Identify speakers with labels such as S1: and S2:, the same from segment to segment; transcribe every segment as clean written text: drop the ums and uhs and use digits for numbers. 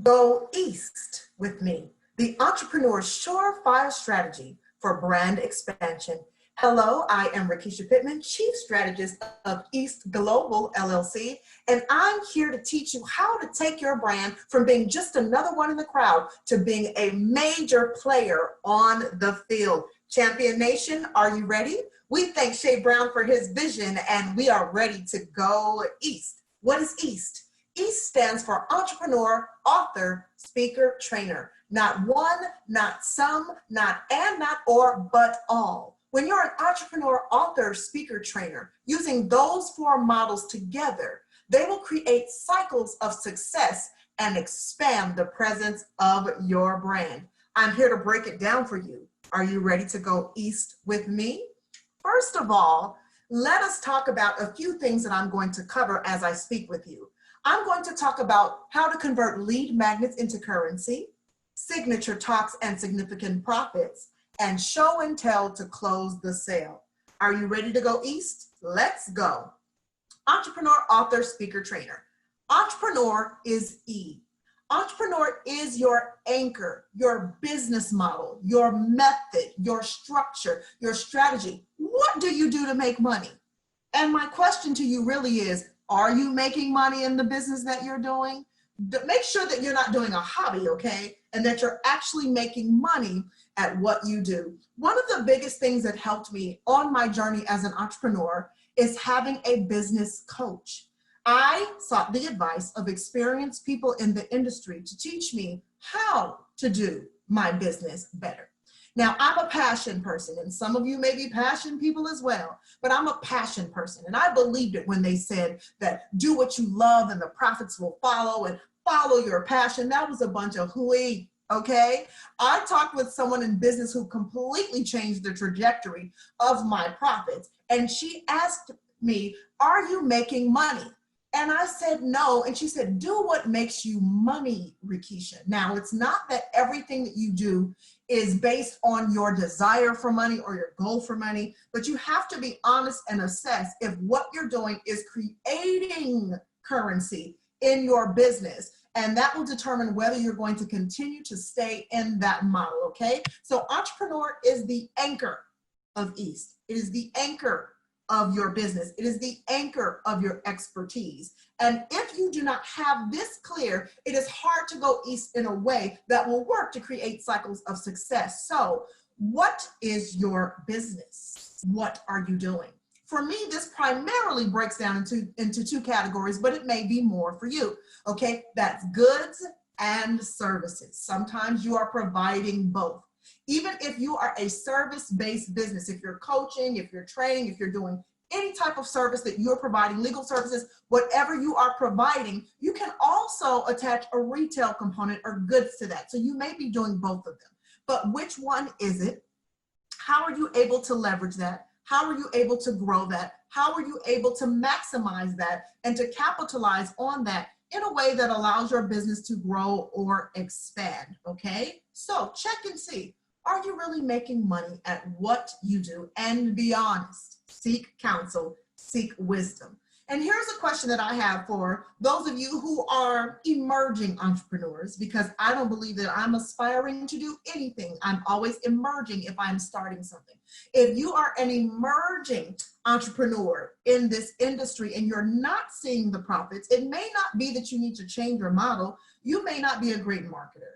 S1: Go East with me, the entrepreneur's surefire strategy for brand expansion. Hello, I am Rekesha Pittman, Chief Strategist of East Global LLC, and I'm here to teach you how to take your brand from being just another one in the crowd to being a major player on the field. Champion Nation, are you ready? We thank Shay Brown for his vision, and we are ready to go East. What is East? East stands for entrepreneur, author, speaker, trainer. Not one, not some, not and, not or, but all. When you're an entrepreneur, author, speaker, trainer, using those four models together, they will create cycles of success and expand the presence of your brand. I'm here to break it down for you. Are you ready to go East with me? First of all, let us talk about a few things that I'm going to cover as I speak with you. I'm going to talk about how to convert lead magnets into currency, signature talks and significant profits, and show and tell to close the sale. Are you ready to go East? Let's go. Entrepreneur, author, speaker, trainer. Entrepreneur is E. Entrepreneur is your anchor, your business model, your method, your structure, your strategy. What do you do to make money? And my question to you really is, are you making money in the business that you're doing? Make sure that you're not doing a hobby, okay? And that you're actually making money at what you do. One of the biggest things that helped me on my journey as an entrepreneur is having a business coach. I sought the advice of experienced people in the industry to teach me how to do my business better. Now, I'm a passion person, and some of you may be passion people as well, but I'm a passion person, and I believed it when they said that do what you love and the profits will follow, and follow your passion. That was a bunch of hooey, okay? I talked with someone in business who completely changed the trajectory of my profits, and she asked me, are you making money? And I said no, and she said, do what makes you money, Rekesha. Now, it's not that everything that you do is based on your desire for money or your goal for money, but you have to be honest and assess if what you're doing is creating currency in your business. And that will determine whether you're going to continue to stay in that model, okay? So entrepreneur is the anchor of East. It is the anchor of your business. It is the anchor of your expertise. And if you do not have this clear, it is hard to go East in a way that will work to create cycles of success. So what is your business? What are you doing? For me, this primarily breaks down into two categories, but it may be more for you, okay? That's goods and services. Sometimes you are providing both. Even if you are a service-based business, if you're coaching, if you're training, if you're doing any type of service that you're providing, legal services, whatever you are providing, you can also attach a retail component or goods to that. So you may be doing both of them. But which one is it? How are you able to leverage that? How are you able to grow that? How are you able to maximize that and to capitalize on that in a way that allows your business to grow or expand, okay? So check and see, are you really making money at what you do? And be honest, seek counsel, seek wisdom. And here's a question that I have for those of you who are emerging entrepreneurs, because I don't believe that I'm aspiring to do anything. I'm always emerging if I'm starting something. If you are an emerging entrepreneur in this industry and you're not seeing the profits, it may not be that you need to change your model. You may not be a great marketer.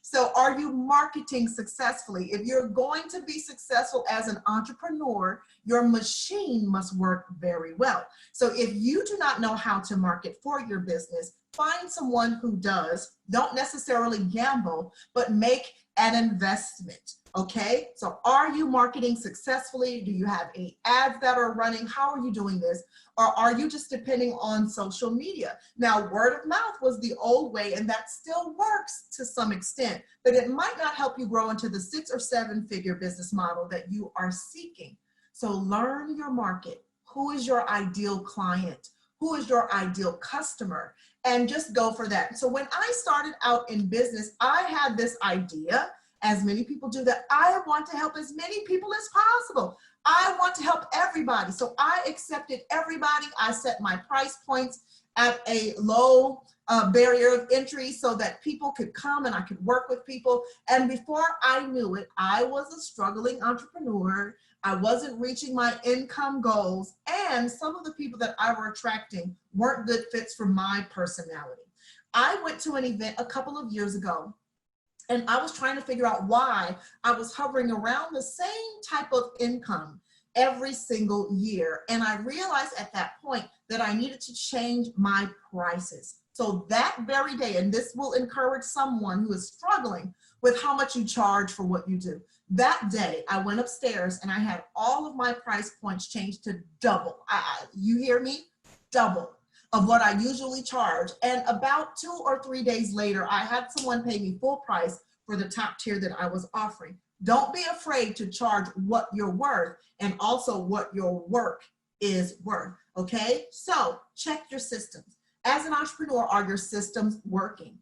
S1: So are you marketing successfully? If you're going to be successful as an entrepreneur, your machine must work very well. So if you do not know how to market for your business, find someone who does. Don't necessarily gamble, but make an investment. Okay, so are you marketing successfully? Do you have any ads that are running? How are you doing this? Or are you just depending on social media? Now, word of mouth was the old way, and that still works to some extent, but it might not help you grow into the 6 or 7 figure business model that you are seeking. So learn your market. Who is your ideal client? Who is your ideal customer? And just go for that. So when I started out in business, I had this idea, as many people do, that I want to help as many people as possible. I want to help everybody. So I accepted everybody. I set my price points at a low barrier of entry so that people could come and I could work with people. And before I knew it, I was a struggling entrepreneur. I wasn't reaching my income goals, and some of the people that I were attracting weren't good fits for my personality. I went to an event a couple of years ago, and I was trying to figure out why I was hovering around the same type of income every single year. And I realized at that point that I needed to change my prices. So that very day, and this will encourage someone who is struggling with how much you charge for what you do. That day, I went upstairs and I had all of my price points changed to double. You hear me? Double of what I usually charge. And about 2 or 3 days later, I had someone pay me full price for the top tier that I was offering. Don't be afraid to charge what you're worth and also what your work is worth, okay? So check your systems. As an entrepreneur, are your systems working?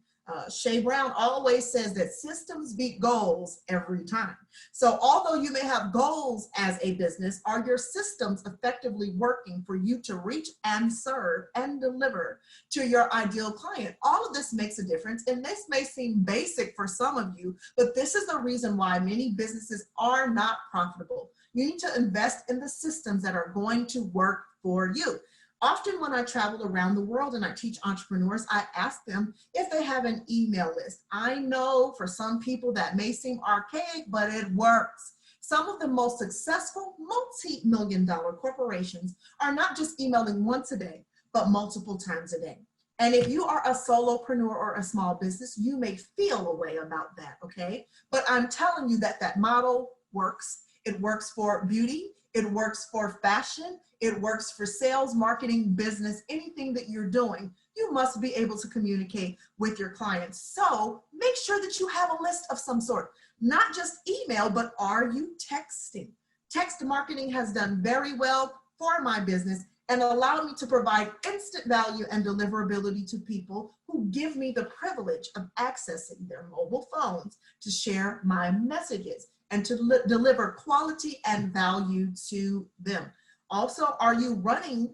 S1: Shay Brown always says that systems beat goals every time. So although you may have goals as a business, are your systems effectively working for you to reach and serve and deliver to your ideal client? All of this makes a difference, and this may seem basic for some of you, but this is the reason why many businesses are not profitable. You need to invest in the systems that are going to work for you. Often when I travel around the world and I teach entrepreneurs, I ask them if they have an email list. I know for some people that may seem archaic, but it works. Some of the most successful multi-million-dollar corporations are not just emailing once a day, but multiple times a day. And if you are a solopreneur or a small business, you may feel a way about that, okay? But I'm telling you that that model works. It works for beauty. It works for fashion. It works for sales, marketing, business, anything that you're doing. You must be able to communicate with your clients. So make sure that you have a list of some sort, not just email, but are you texting? Text marketing has done very well for my business and allowed me to provide instant value and deliverability to people who give me the privilege of accessing their mobile phones to share my messages and to deliver quality and value to them. Also, are you running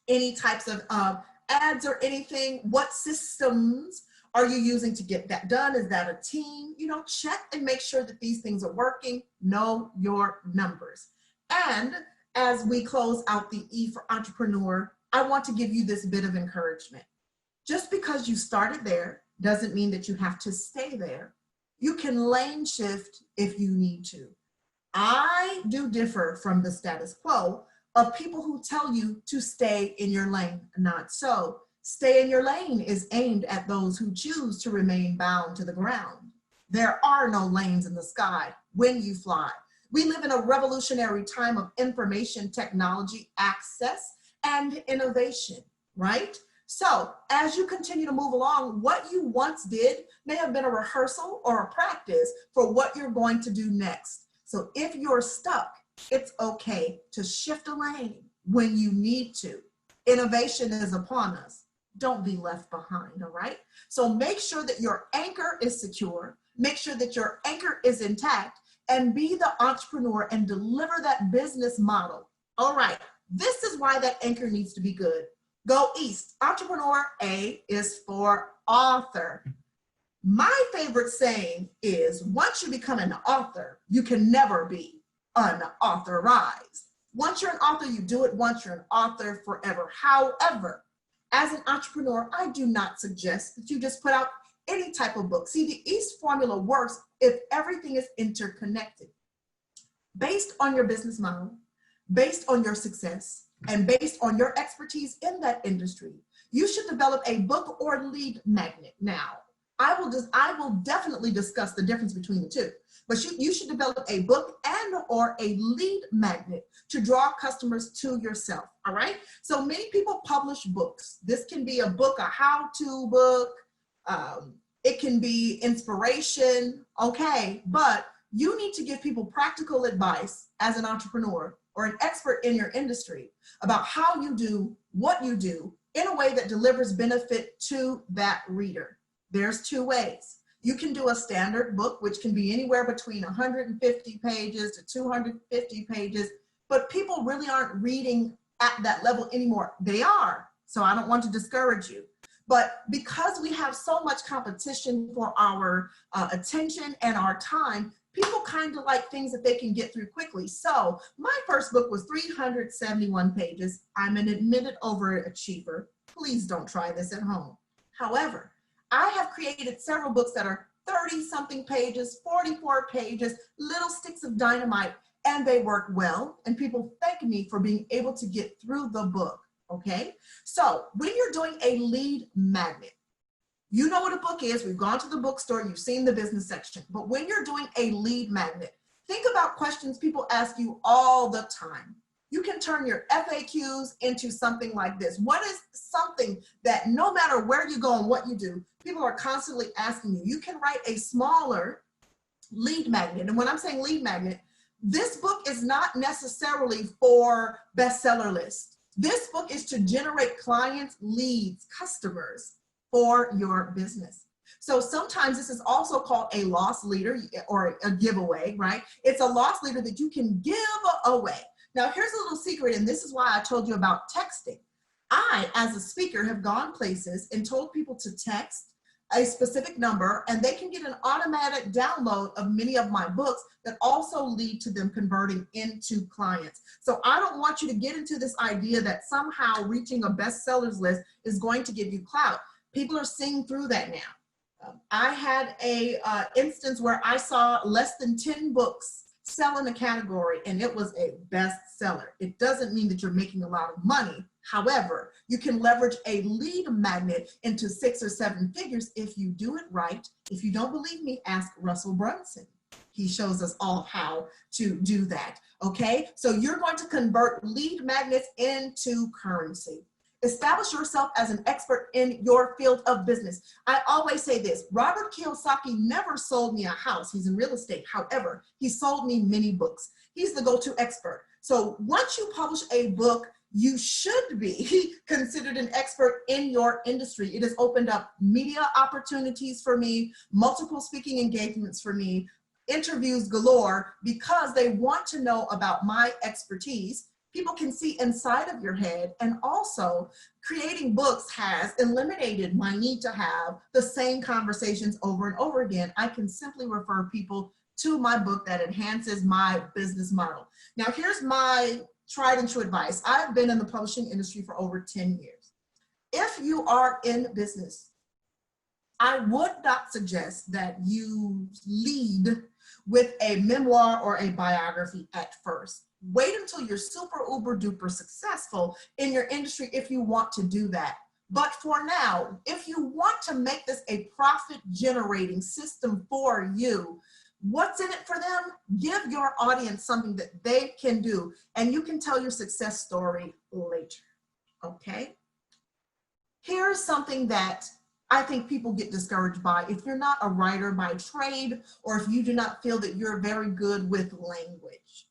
S1: any types of ads or anything? What systems are you using to get that done? Is that a team? You know, check and make sure that these things are working. Know your numbers. And as we close out the E for Entrepreneur, I want to give you this bit of encouragement. Just because you started there doesn't mean that you have to stay there. You can lane shift if you need to. I do differ from the status quo of people who tell you to stay in your lane. Not so. Stay in your lane is aimed at those who choose to remain bound to the ground. There are no lanes in the sky when you fly. We live in a revolutionary time of information technology, access, and innovation, right? So as you continue to move along, what you once did may have been a rehearsal or a practice for what you're going to do next. So if you're stuck, it's okay to shift a lane when you need to. Innovation is upon us. Don't be left behind, all right? So make sure that your anchor is secure. Make sure that your anchor is intact, and be the entrepreneur and deliver that business model. All right, this is why that anchor needs to be good. Go east. Entrepreneur A is for author. My favorite saying is, once you become an author, you can never be unauthorized. Once you're an author, you do it once. You're an author forever. However, as an entrepreneur, I do not suggest that you just put out any type of book. See, the East formula works if everything is interconnected. Based on your business model, based on your success, and based on your expertise in that industry, you should develop a book or lead magnet. Now, I will definitely discuss the difference between the two, but you should develop a book and or a lead magnet to draw customers to yourself, all right? So many people publish books. This can be a book, a how-to book, it can be inspiration, okay, but you need to give people practical advice as an entrepreneur or an expert in your industry about how you do what you do in a way that delivers benefit to that reader. There's two ways. You can do a standard book, which can be anywhere between 150 pages to 250 pages, but people really aren't reading at that level anymore. They are, so I don't want to discourage you. But because we have so much competition for our attention and our time, people kind of like things that they can get through quickly. So my first book was 371 pages. I'm an admitted overachiever. Please don't try this at home. However, I have created several books that are 30-something pages, 44 pages, little sticks of dynamite, and they work well, and people thank me for being able to get through the book, okay? So when you're doing a lead magnet, you know what a book is. We've gone to the bookstore, you've seen the business section, but when you're doing a lead magnet, think about questions people ask you all the time. You can turn your FAQs into something like this. What is something that no matter where you go and what you do, people are constantly asking you? You can write a smaller lead magnet. And when I'm saying lead magnet, this book is not necessarily for bestseller lists. This book is to generate clients, leads, customers for your business. So sometimes this is also called a loss leader or a giveaway, right? It's a loss leader that you can give away. Now, here's a little secret, and this is why I told you about texting. I, as a speaker, have gone places and told people to text a specific number, and they can get an automatic download of many of my books that also lead to them converting into clients. So I don't want you to get into this idea that somehow reaching a bestsellers list is going to give you clout. People are seeing through that now. I had a instance where I saw less than 10 books sell in a category, and it was a bestseller. It doesn't mean that you're making a lot of money. However, you can leverage a lead magnet into 6 or 7 figures if you do it right. If you don't believe me, ask Russell Brunson. He shows us all how to do that, okay? So you're going to convert lead magnets into currency. Establish yourself as an expert in your field of business. I always say this, Robert Kiyosaki never sold me a house. He's in real estate. However, he sold me many books. He's the go-to expert. So once you publish a book, you should be considered an expert in your industry. It has opened up media opportunities for me, multiple speaking engagements for me, interviews galore, because they want to know about my expertise. People can see inside of your head, and also creating books has eliminated my need to have the same conversations over and over again. I can simply refer people to my book that enhances my business model. Now, here's my tried and true advice. I've been in the publishing industry for over 10 years. If you are in business, I would not suggest that you lead with a memoir or a biography at first. Wait until you're super uber duper successful in your industry if you want to do that. But for now, if you want to make this a profit generating system for you, what's in it for them? Give your audience something that they can do, and you can tell your success story later, okay? Here's something that I think people get discouraged by. If you're not a writer by trade, or if you do not feel that you're very good with language,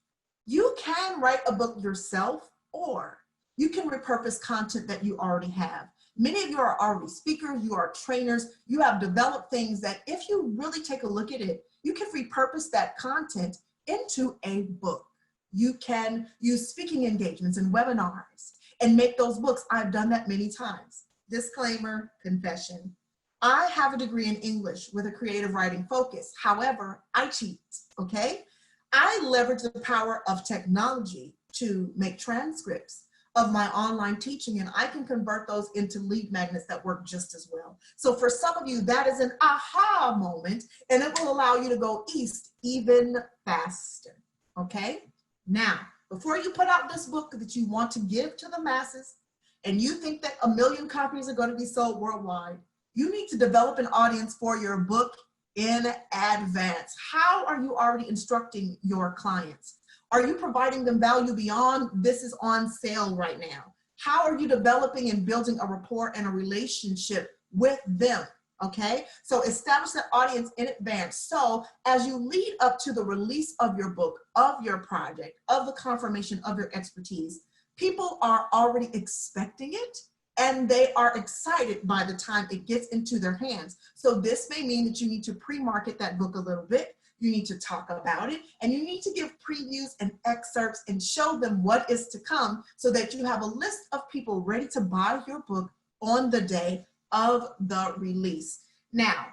S1: you can write a book yourself, or you can repurpose content that you already have. Many of you are already speakers, you are trainers, you have developed things that if you really take a look at it, you can repurpose that content into a book. You can use speaking engagements and webinars and make those books. I've done that many times. Disclaimer, confession. I have a degree in English with a creative writing focus. However, I cheat, okay? I leverage the power of technology to make transcripts of my online teaching, and I can convert those into lead magnets that work just as well. So for some of you, that is an aha moment, and it will allow you to go east even faster, okay? Now, before you put out this book that you want to give to the masses, and you think that 1 million copies are going to be sold worldwide, you need to develop an audience for your book in advance. How are you already instructing your clients? Are you providing them value beyond this is on sale right now? How are you developing and building a rapport and a relationship with them? Okay, so establish that audience in advance. So as you lead up to the release of your book, of your project, of the confirmation of your expertise, people are already expecting it, and they are excited by the time it gets into their hands. So this may mean that you need to pre-market that book a little bit. You need to talk about it, and you need to give previews and excerpts and show them what is to come so that you have a list of people ready to buy your book on the day of the release. Now,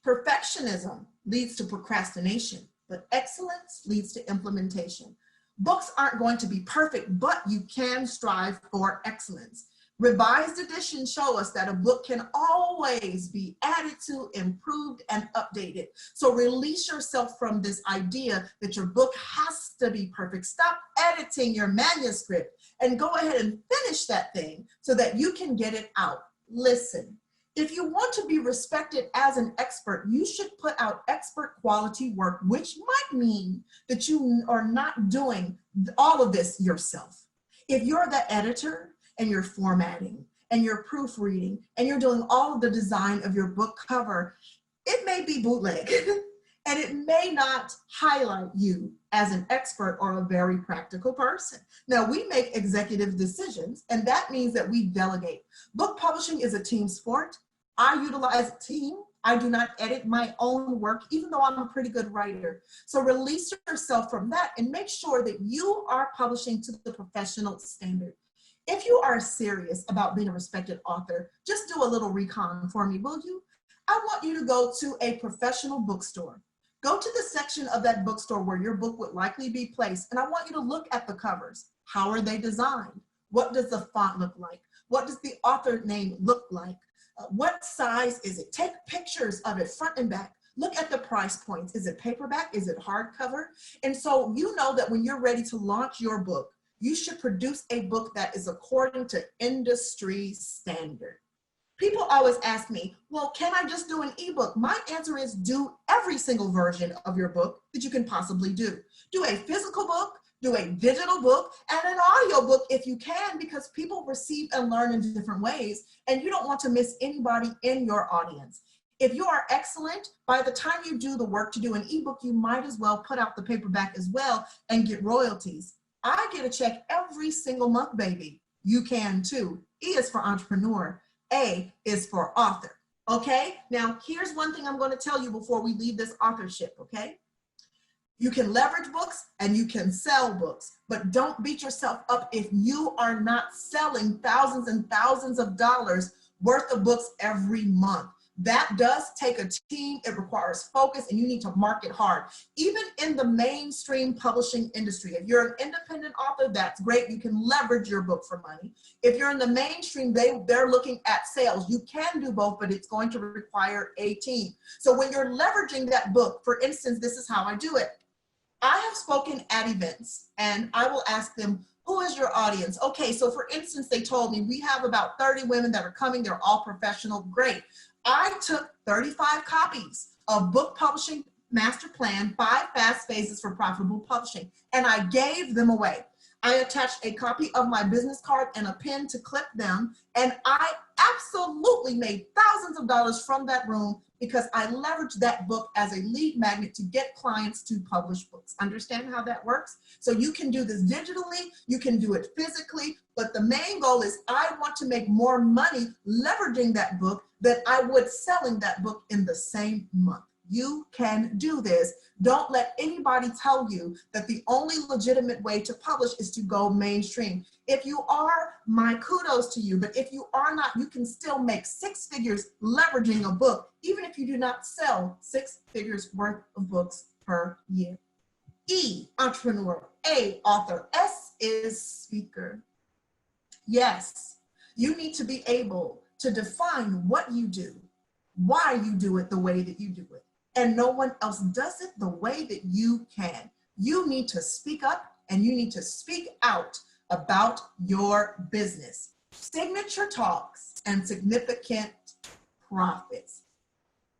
S1: perfectionism leads to procrastination, but excellence leads to implementation. Books aren't going to be perfect, but you can strive for excellence. Revised editions show us that a book can always be added to, improved, and updated. So release yourself from this idea that your book has to be perfect. Stop editing your manuscript and go ahead and finish that thing so that you can get it out. Listen, if you want to be respected as an expert, you should put out expert quality work, which might mean that you are not doing all of this yourself. If you're the editor and you're formatting and you're proofreading and you're doing all of the design of your book cover, it may be bootleg and it may not highlight you as an expert or a very practical person. Now, we make executive decisions, and that means that we delegate. Book publishing is a team sport. I utilize a team. I do not edit my own work, even though I'm a pretty good writer. So release yourself from that and make sure that you are publishing to the professional standard. If you are serious about being a respected author, just do a little recon for me, will you? I want you to go to a professional bookstore. Go to the section of that bookstore where your book would likely be placed, and I want you to look at the covers. How are they designed? What does the font look like? What does the author name look like? What size is it? Take pictures of it front and back. Look at the price points. Is it paperback? Is it hardcover? And so you know that when you're ready to launch your book, you should produce a book that is according to industry standard. People always ask me, well, can I just do an ebook? My answer is do every single version of your book that you can possibly do. Do a physical book, do a digital book, and an audio book if you can, because people receive and learn in different ways, and you don't want to miss anybody in your audience. If you are excellent, by the time you do the work to do an ebook, you might as well put out the paperback as well and get royalties. I get a check every single month, baby. You can too. E is for entrepreneur. A is for author, okay? Now, here's one thing I'm going to tell you before we leave this authorship, okay? You can leverage books and you can sell books, but don't beat yourself up if you are not selling thousands and thousands of dollars worth of books every month. That does take a team. It requires focus, and you need to market hard. Even in the mainstream publishing industry, if you're an independent author, that's great. You can leverage your book for money. If you're in the mainstream, they're looking at sales. You can do both, but it's going to require a team. So when you're leveraging that book, for instance, this is how I do it. I have spoken at events, and I will ask them, who is your audience? Okay, so for instance, they told me we have about 30 women that are coming. They're all professional. Great. I took 35 copies of Book Publishing Master Plan, 5 Fast Phases for Profitable Publishing, and I gave them away. I attached a copy of my business card and a pen to clip them, and I absolutely made thousands of dollars from that room because I leveraged that book as a lead magnet to get clients to publish books. Understand how that works? So you can do this digitally, you can do it physically, but the main goal is I want to make more money leveraging that book than I would selling that book in the same month. You can do this. Don't let anybody tell you that the only legitimate way to publish is to go mainstream. If you are, my kudos to you, but if you are not, you can still make 6 figures leveraging a book, even if you do not sell 6 figures worth of books per year. E, entrepreneur. A, author. S is speaker. Yes, you need to be able to define what you do, why you do it the way that you do it, and no one else does it the way that you can. You need to speak up and you need to speak out about your business. Signature talks and significant profits.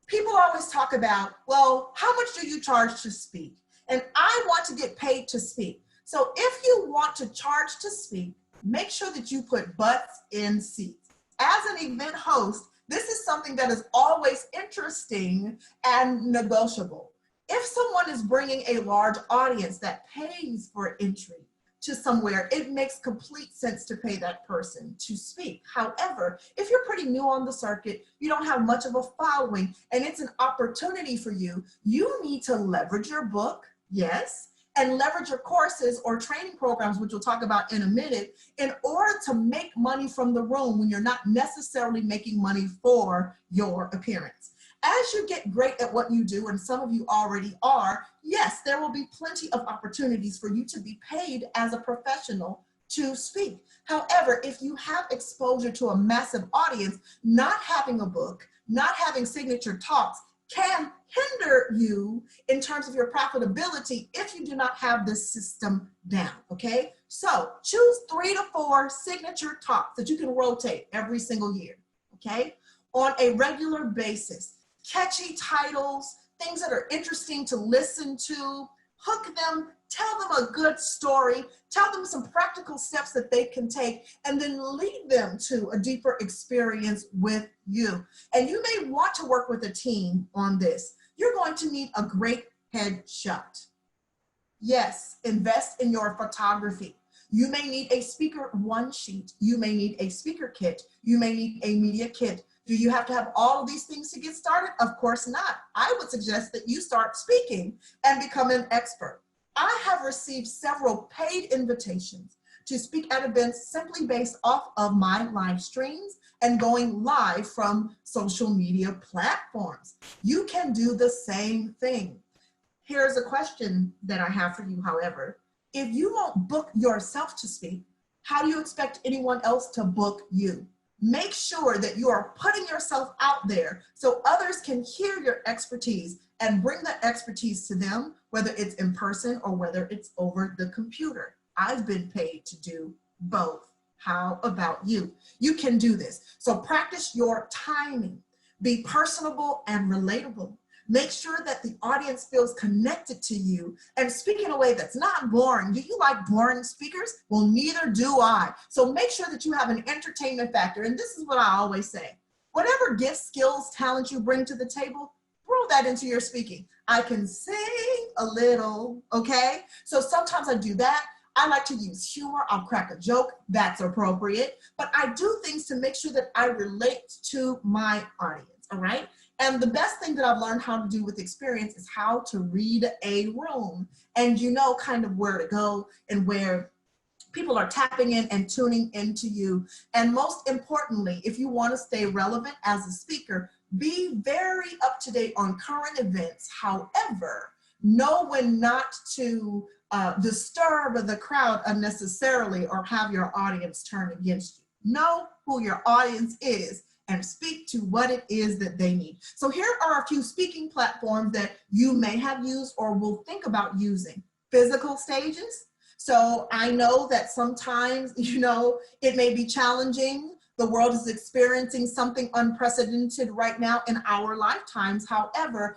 S1: People always talk about, well, how much do you charge to speak? And I want to get paid to speak. So if you want to charge to speak, make sure that you put butts in seats. As an event host, this is something that is always interesting and negotiable. If someone is bringing a large audience that pays for entry to somewhere, it makes complete sense to pay that person to speak. However, if you're pretty new on the circuit, you don't have much of a following, and it's an opportunity for you, you need to leverage your book, yes, and leverage your courses or training programs, which we'll talk about in a minute, in order to make money from the room when you're not necessarily making money for your appearance. As you get great at what you do, and some of you already are, yes, there will be plenty of opportunities for you to be paid as a professional to speak. However, if you have exposure to a massive audience, not having a book, not having signature talks can hinder you in terms of your profitability if you do not have this system down, okay? So choose 3 to 4 signature talks that you can rotate every single year, okay? On a regular basis. Catchy titles, things that are interesting to listen to, hook them, tell them a good story, tell them some practical steps that they can take, and then lead them to a deeper experience with you. And you may want to work with a team on this. You're going to need a great headshot. Yes, invest in your photography. You may need a speaker one sheet. You may need a speaker kit. You may need a media kit. Do you have to have all of these things to get started? Of course not. I would suggest that you start speaking and become an expert. I have received several paid invitations to speak at events simply based off of my live streams and going live from social media platforms. You can do the same thing. Here's a question that I have for you, however. If you won't book yourself to speak, how do you expect anyone else to book you? Make sure that you are putting yourself out there so others can hear your expertise and bring that expertise to them, whether it's in person or whether it's over the computer. I've been paid to do both. How about you? You can do this. So practice your timing. Be personable and relatable. Make sure that the audience feels connected to you and speak in a way that's not boring. Do you like boring speakers? Well, neither do I. So make sure that you have an entertainment factor. And this is what I always say. Whatever gifts, skills, talent you bring to the table, throw that into your speaking. I can sing a little, okay? So sometimes I do that. I like to use humor. I'll crack a joke. That's appropriate. But I do things to make sure that I relate to my audience, all right? And the best thing that I've learned how to do with experience is how to read a room. And you know kind of where to go and where people are tapping in and tuning into you. And most importantly, if you want to stay relevant as a speaker, be very up to date on current events. However, know when not to disturb the crowd unnecessarily or have your audience turn against you. Know who your audience is and speak to what it is that they need. So here are a few speaking platforms that you may have used or will think about using. Physical stages. So I know that sometimes, it may be challenging. The world is experiencing something unprecedented right now in our lifetimes. However,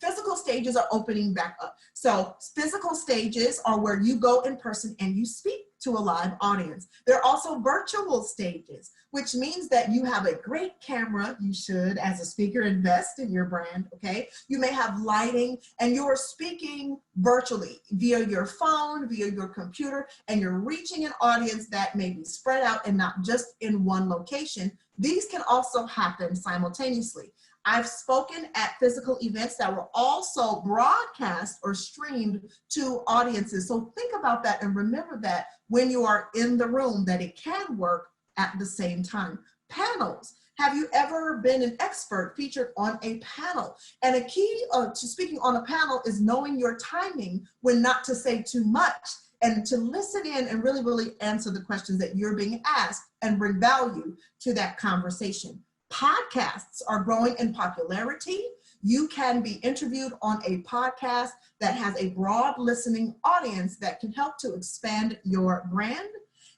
S1: physical stages are opening back up. So physical stages are where you go in person and you speak to a live audience. There are also virtual stages, which means that you have a great camera. You should, as a speaker, invest in your brand, okay? You may have lighting and you're speaking virtually via your phone, via your computer, and you're reaching an audience that may be spread out and not just in one location. These can also happen simultaneously. I've spoken at physical events that were also broadcast or streamed to audiences. So think about that and remember that when you are in the room, that it can work at the same time. Panels. Have you ever been an expert featured on a panel? And a key to speaking on a panel is knowing your timing when not to say too much and to listen in and really, really answer the questions that you're being asked and bring value to that conversation. Podcasts are growing in popularity. You can be interviewed on a podcast that has a broad listening audience that can help to expand your brand.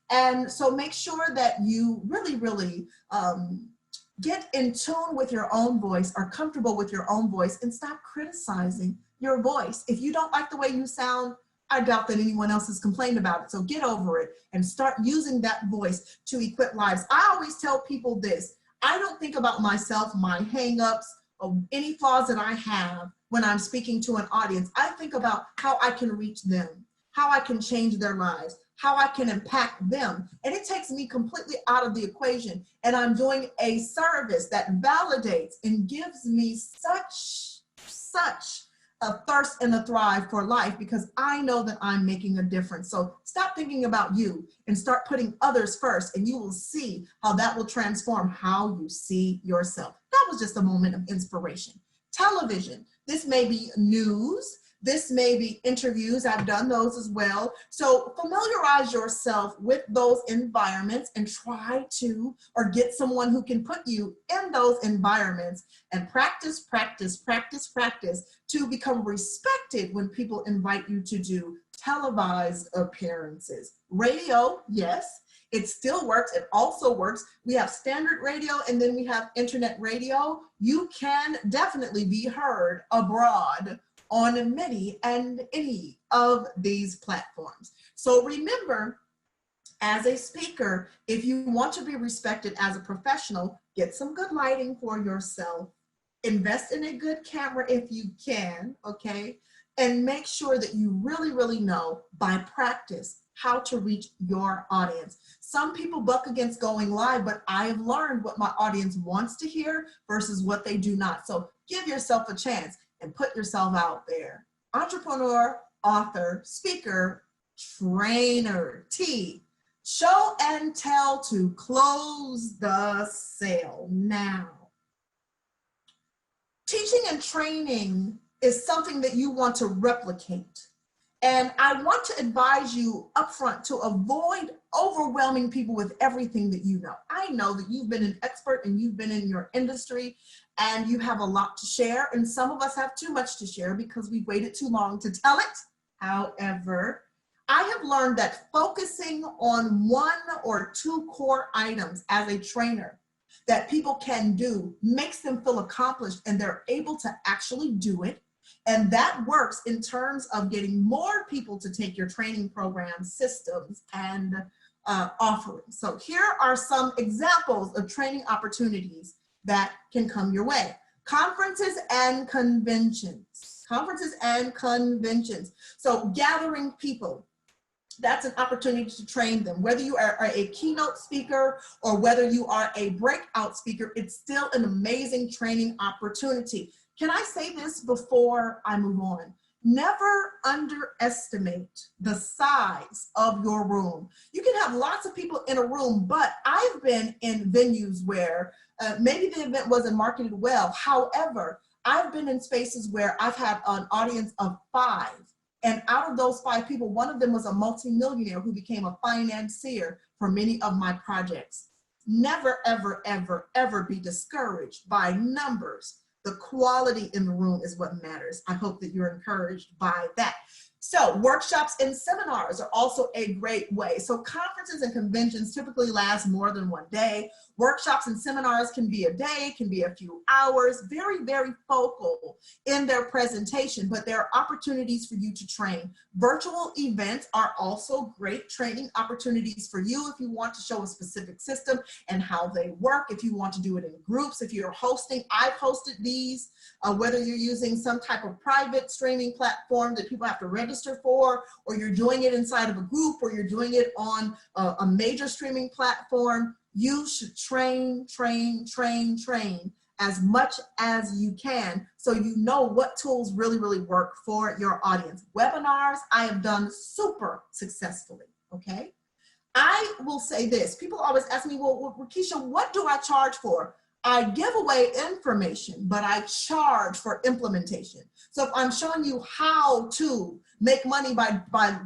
S1: And so make sure that you really, really get in tune with your own voice, are comfortable with your own voice, and stop criticizing your voice. If you don't like the way you sound, I doubt that anyone else has complained about it. So get over it and start using that voice to equip lives. I always tell people this. I don't think about myself, my hangups, or any flaws that I have when I'm speaking to an audience. I think about how I can reach them, how I can change their lives, how I can impact them. And it takes me completely out of the equation. And I'm doing a service that validates and gives me such a thirst and a thrive for life because I know that I'm making a difference. So stop thinking about you and start putting others first, and you will see how that will transform how you see yourself. That was just a moment of inspiration. Television, this may be news, this may be interviews. I've done those as well. So familiarize yourself with those environments and try to, or get someone who can put you in those environments and practice, practice, practice, practice to become respected when people invite you to do televised appearances. Radio, yes, it still works. It also works. We have standard radio and then we have internet radio. You can definitely be heard abroad on many and any of these platforms. So remember, as a speaker, if you want to be respected as a professional, get some good lighting for yourself. Invest in a good camera if you can, okay? And make sure that you really, really know by practice how to reach your audience. Some people buck against going live, but I have learned what my audience wants to hear versus what they do not. So give yourself a chance and put yourself out there. Entrepreneur, author, speaker, trainer, T. Show and tell to close the sale now. Teaching and training is something that you want to replicate. And I want to advise you upfront to avoid overwhelming people with everything that you know. I know that you've been an expert and you've been in your industry and you have a lot to share. And some of us have too much to share because we waited too long to tell it. However, I have learned that focusing on one or two core items as a trainer that people can do makes them feel accomplished and they're able to actually do it. And that works in terms of getting more people to take your training programs, systems, and offerings. So here are some examples of training opportunities that can come your way. Conferences and conventions. Conferences and conventions. So gathering people. That's an opportunity to train them. Whether you are a keynote speaker or whether you are a breakout speaker, it's still an amazing training opportunity. Can I say this before I move on? Never underestimate the size of your room. You can have lots of people in a room, but I've been in venues where maybe the event wasn't marketed well. However, I've been in spaces where I've had an audience of 5. And out of those 5 people, one of them was a multimillionaire who became a financier for many of my projects. Never, ever, ever, ever be discouraged by numbers. The quality in the room is what matters. I hope that you're encouraged by that. So workshops and seminars are also a great way. So conferences and conventions typically last more than one day. Workshops and seminars can be a day, can be a few hours, very, very focal in their presentation, but there are opportunities for you to train. Virtual events are also great training opportunities for you if you want to show a specific system and how they work, if you want to do it in groups, if you're hosting. I've hosted these, whether you're using some type of private streaming platform that people have to register for, or you're doing it inside of a group, or you're doing it on a major streaming platform. You should train, train, train, train as much as you can so you know what tools really, really work for your audience. Webinars, I have done super successfully, okay? I will say this. People always ask me, well, Rekesha, what do I charge for? I give away information, but I charge for implementation. So if I'm showing you how to make money by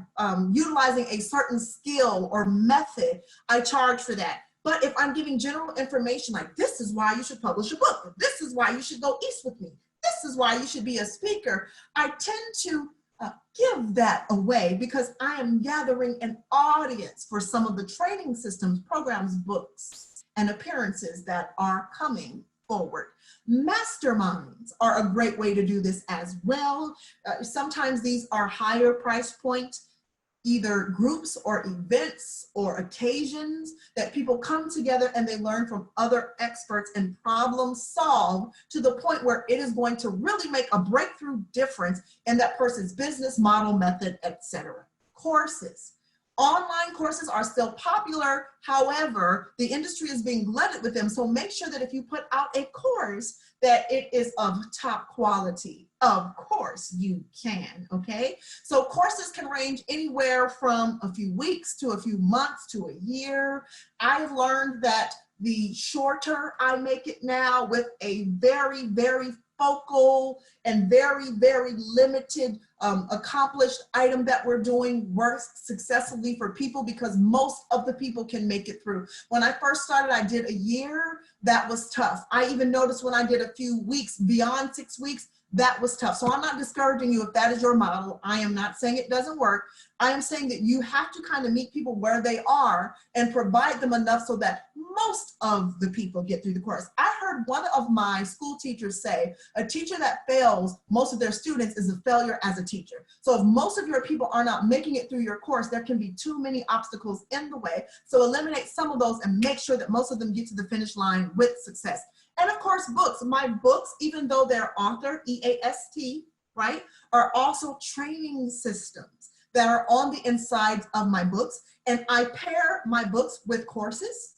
S1: utilizing a certain skill or method, I charge for that. But if I'm giving general information like this is why you should publish a book, or this is why you should go east with me, this is why you should be a speaker, I tend to give that away because I am gathering an audience for some of the training systems, programs, books, and appearances that are coming forward. Masterminds are a great way to do this as well. Sometimes these are higher price point, either groups or events or occasions that people come together and they learn from other experts and problem solve to the point where it is going to really make a breakthrough difference in that person's business model, method, etc. Courses. Online courses are still popular. However, the industry is being glutted with them. So make sure that if you put out a course, that it is of top quality. Of course you can, okay? So courses can range anywhere from a few weeks to a few months to a year. I've learned that the shorter I make it now with a very, very focal and very, very limited accomplished item that we're doing works successfully for people, because most of the people can make it through. When I first started, I did a year. That was tough. I even noticed when I did a few weeks, beyond 6 weeks, that was tough. So I'm not discouraging you if that is your model. I am not saying it doesn't work. I am saying that you have to kind of meet people where they are and provide them enough so that most of the people get through the course. I heard one of my school teachers say, a teacher that fails most of their students is a failure as a teacher. So if most of your people are not making it through your course, there can be too many obstacles in the way. So eliminate some of those and make sure that most of them get to the finish line with success. And of course, books. My books, even though they're author, EAST, right, are also training systems that are on the inside of my books. And I pair my books with courses.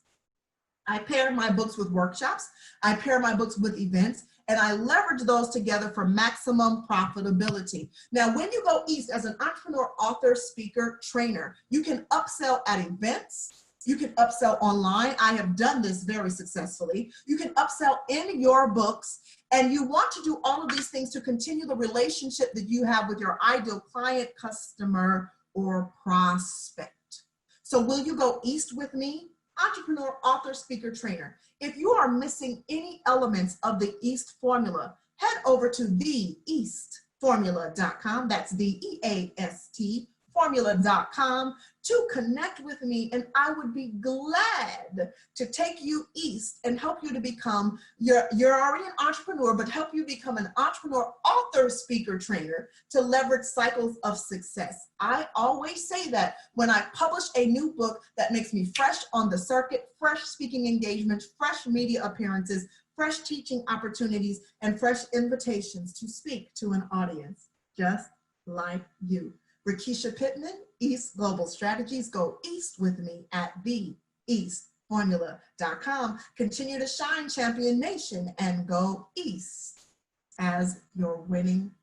S1: I pair my books with workshops. I pair my books with events, and I leverage those together for maximum profitability. Now, when you go east as an entrepreneur, author, speaker, trainer, you can upsell at events. You can upsell online. I have done this very successfully. You can upsell in your books, and you want to do all of these things to continue the relationship that you have with your ideal client, customer, or prospect. So will you go east with me? Entrepreneur, author, speaker, trainer. If you are missing any elements of the EAST formula, head over to theeastformula.com. That's theeast formula.com to connect with me, and I would be glad to take you east and help you to become, you're already an entrepreneur, but help you become an entrepreneur, author, speaker, trainer to leverage cycles of success. I always say that when I publish a new book that makes me fresh on the circuit, fresh speaking engagements, fresh media appearances, fresh teaching opportunities, and fresh invitations to speak to an audience just like you. Rekesha Pittman, East Global Strategies. Go east with me at theeastformula.com. Continue to shine, Champion Nation, and go east as your winning.